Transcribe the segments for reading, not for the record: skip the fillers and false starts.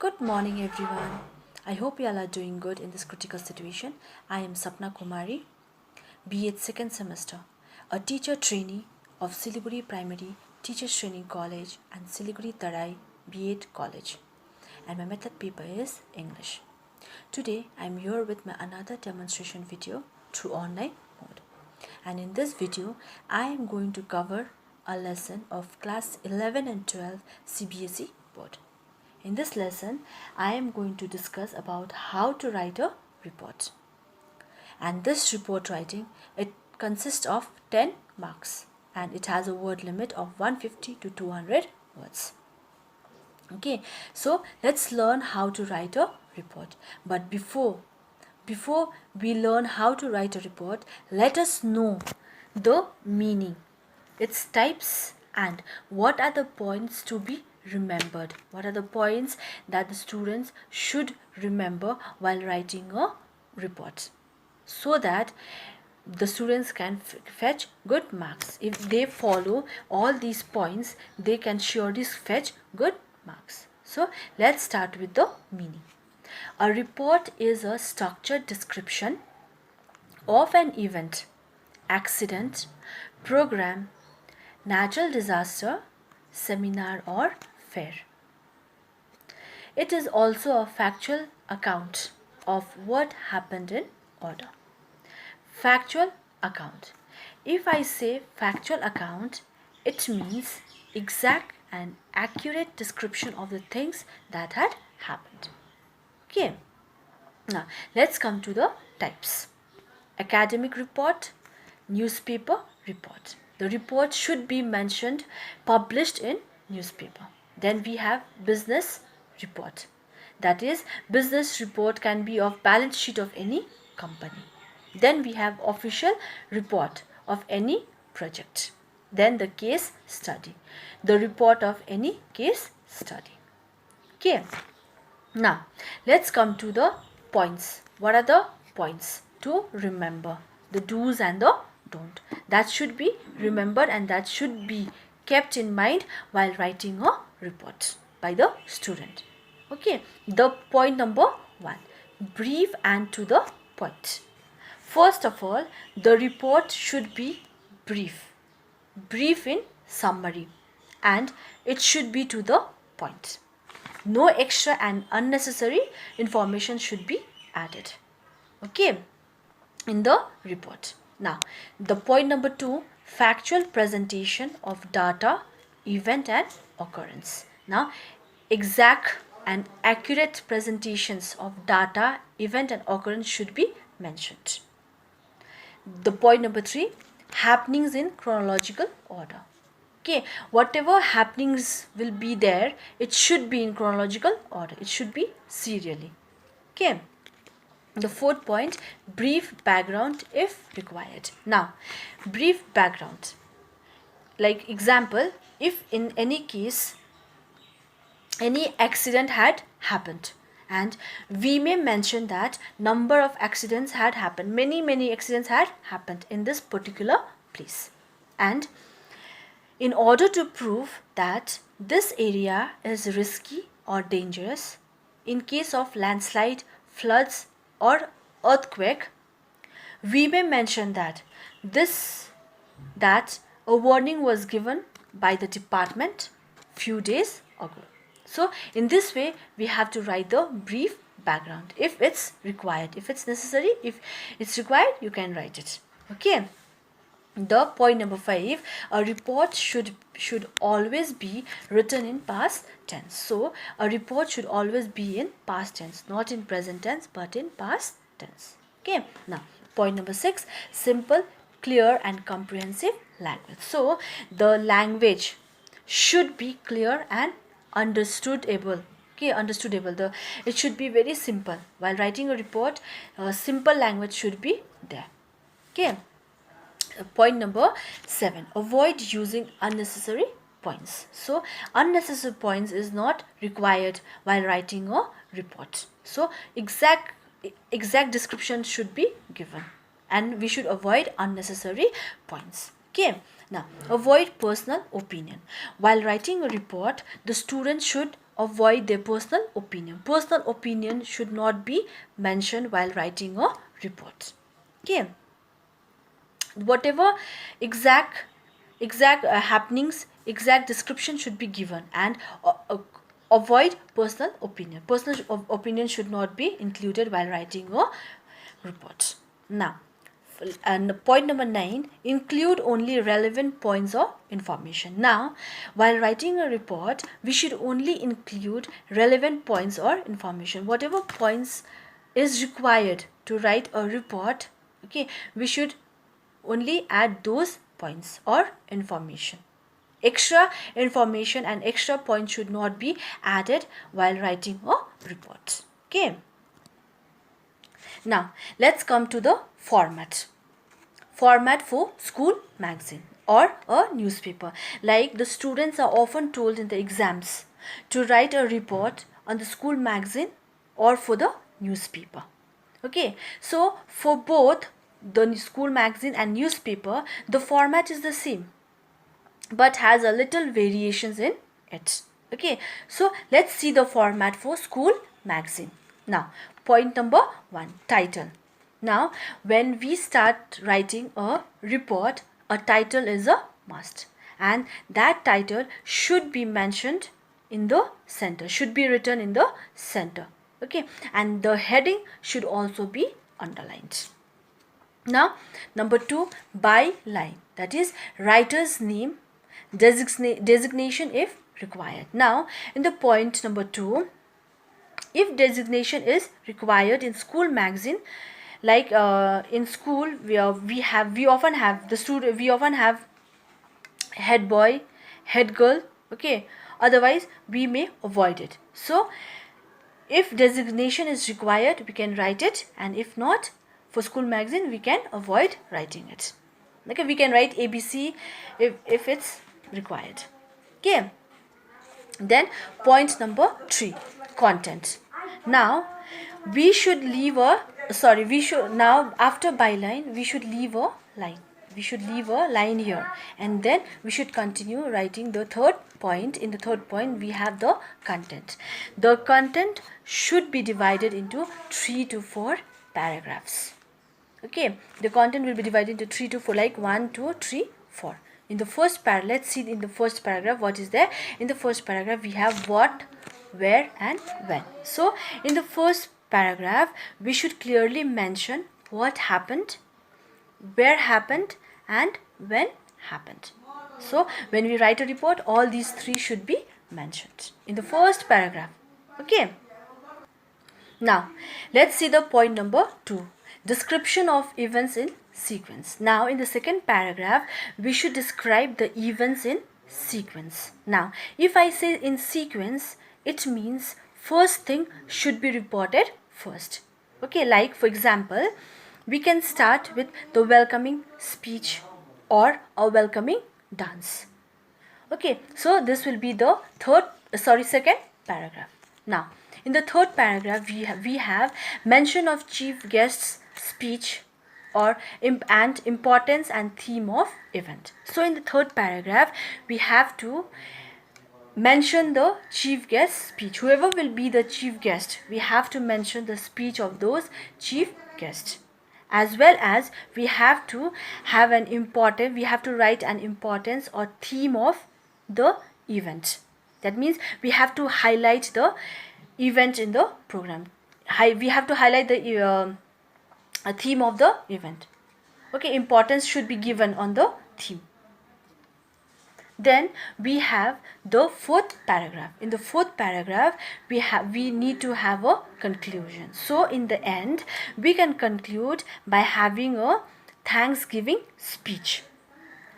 Good morning everyone. I hope you all are doing good in this critical situation. I am SAPNA KUMARI, B.Ed second semester, a teacher trainee of Siliguri Primary Teachers Training College and Siliguri Tarai B.Ed College. And my method paper is English. Today I am here with my another demonstration video through online mode. And in this video I am going to cover a lesson of class 11 and 12 CBSE board. In this lesson, I am going to discuss about how to write a report. And this report writing, it consists of 10 marks and it has a word limit of 150 to 200 words. Okay, so let's learn how to write a report. But before we learn how to write a report, let us know the meaning, its types, and what are the points to be remembered. What are the points that the students should remember while writing a report, so that the students can fetch good marks. If they follow all these points, they can surely fetch good marks. So let's start with the meaning. A report is a structured description of an event, accident, program, natural disaster, seminar or fair. It is also a factual account of what happened in order. Factual account. If I say factual account, it means exact and accurate description of the things that had happened. Okay. Now let's come to the types. Academic report, newspaper report. The report should be mentioned, published in newspaper. Then we have business report. That is, business report can be of balance sheet of any company. Then we have official report of any project. Then the case study, the report of any case study. Okay. Now let's come to the points. What are the points to remember? The do's and the don't. That should be remembered and that should be kept in mind while writing a report by the student. Okay, the point number 1, brief and to the point. First of all, the report should be brief in summary, and it should be to the point. No extra and unnecessary information should be added, okay, in the report. Now the point number 2, factual presentation of data, event and occurrence. Now exact and accurate presentations of data, event and occurrence should be mentioned. The point number 3, happenings in chronological order. Okay, whatever happenings will be there, it should be in chronological order. It should be serially. Okay. The 4th point, brief background if required. Now, brief background. Like example, if in any case, any accident had happened, and we may mention that number of accidents had happened. Many accidents had happened in this particular place. And in order to prove that this area is risky or dangerous, in case of landslide, floods, or earthquake, we may mention that a warning was given by the department few days ago. So in this way we have to write the brief background if it's required. If it's necessary, if it's required, you can write it. Okay. The point number 5, a report should always be written in past tense. So a report should always be in past tense, not in present tense but in past tense. Okay. Now point number 6, simple, clear and comprehensive language. So the language should be clear and understandable. Okay, understandable. It should be very simple. While writing a report, simple language should be there. Okay. Point number 7, avoid using unnecessary points. So unnecessary points is not required while writing a report. So exact description should be given and we should avoid unnecessary points. Okay. Now avoid personal opinion. While writing a report, the student should avoid their personal opinion. Personal opinion should not be mentioned while writing a report. Okay. Whatever exact happenings, exact description should be given, and avoid personal opinion. Personal opinion should not be included while writing a report. Now, and point number 9, include only relevant points of information. Now, while writing a report, we should only include relevant points or information. Whatever points is required to write a report, okay, we should only add those points or information. Extra information and extra points should not be added while writing a report. Okay. Now, let's come to the format. Format for school magazine or a newspaper. Like, the students are often told in the exams to write a report on the school magazine or for the newspaper. Okay, so for both the school magazine and newspaper, the format is the same but has a little variations in it. Okay, so let's see the format for school magazine. Now, point number 1, title. Now, when we start writing a report, a title is a must, and that title should be mentioned in the center, should be written in the center. Okay, and the heading should also be underlined. Now, number 2, byline, that is writer's name, designation if required. Now, in the point number 2, if designation is required in school magazine, like in school we often have head boy, head girl, okay, otherwise we may avoid it. So if designation is required, we can write it, and if not, for school magazine we can avoid writing it. Okay, we can write ABC if it's required. Okay, then point number 3, content. Now we should leave a after byline we should leave a line. We should leave a line here, and then we should continue writing the third point. In the third point, we have the content. The content should be divided into 3 to 4 paragraphs. Okay, the content will be divided into 3 to 4, like 1, 2, 3, 4. In the first paragraph, let's see in the first paragraph what is there. In the first paragraph, we have what, where, and when. So, in the first paragraph, we should clearly mention what happened, where happened, and when happened. So, when we write a report, all these 3 should be mentioned in the first paragraph. Okay. Now, let's see the point number 2. Description of events in sequence. Now, in the second paragraph, we should describe the events in sequence. Now, if I say in sequence, it means first thing should be reported first. Okay, like for example, we can start with the welcoming speech or a welcoming dance. Okay, so this will be the second paragraph. Now, in the third paragraph, we have mention of chief guest's speech or and importance and theme of event. So in the third paragraph, we have to mention the chief guest speech. Whoever will be the chief guest, we have to mention the speech of those chief guests, as well as we have to write an importance or theme of the event. That means we have to highlight the event in the program. We have to highlight the theme of the event. Okay, importance should be given on the theme. Then we have the fourth paragraph. In the fourth paragraph, we need to have a conclusion. So in the end, we can conclude by having a Thanksgiving speech.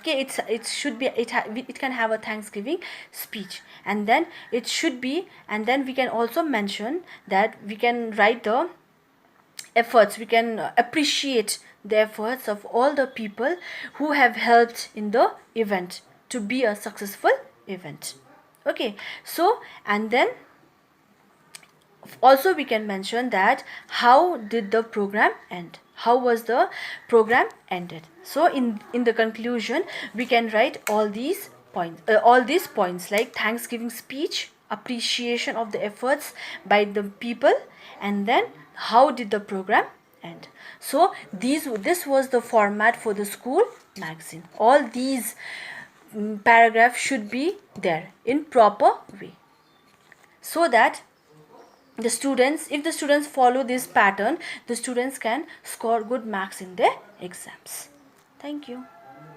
Okay, it can have a Thanksgiving speech, and then it should be, and then we can also mention that we can write the efforts. We can appreciate the efforts of all the people who have helped in the event to be a successful event. Okay, so and then also we can mention that how did the program end, how was the program ended. So in the conclusion, we can write all these points like Thanksgiving speech appreciation of the efforts by the people, and then how did the program end. So this was the format for the school magazine. All these paragraphs should be there in proper way, so that the students, if the students follow this pattern, the students can score good marks in their exams. Thank you.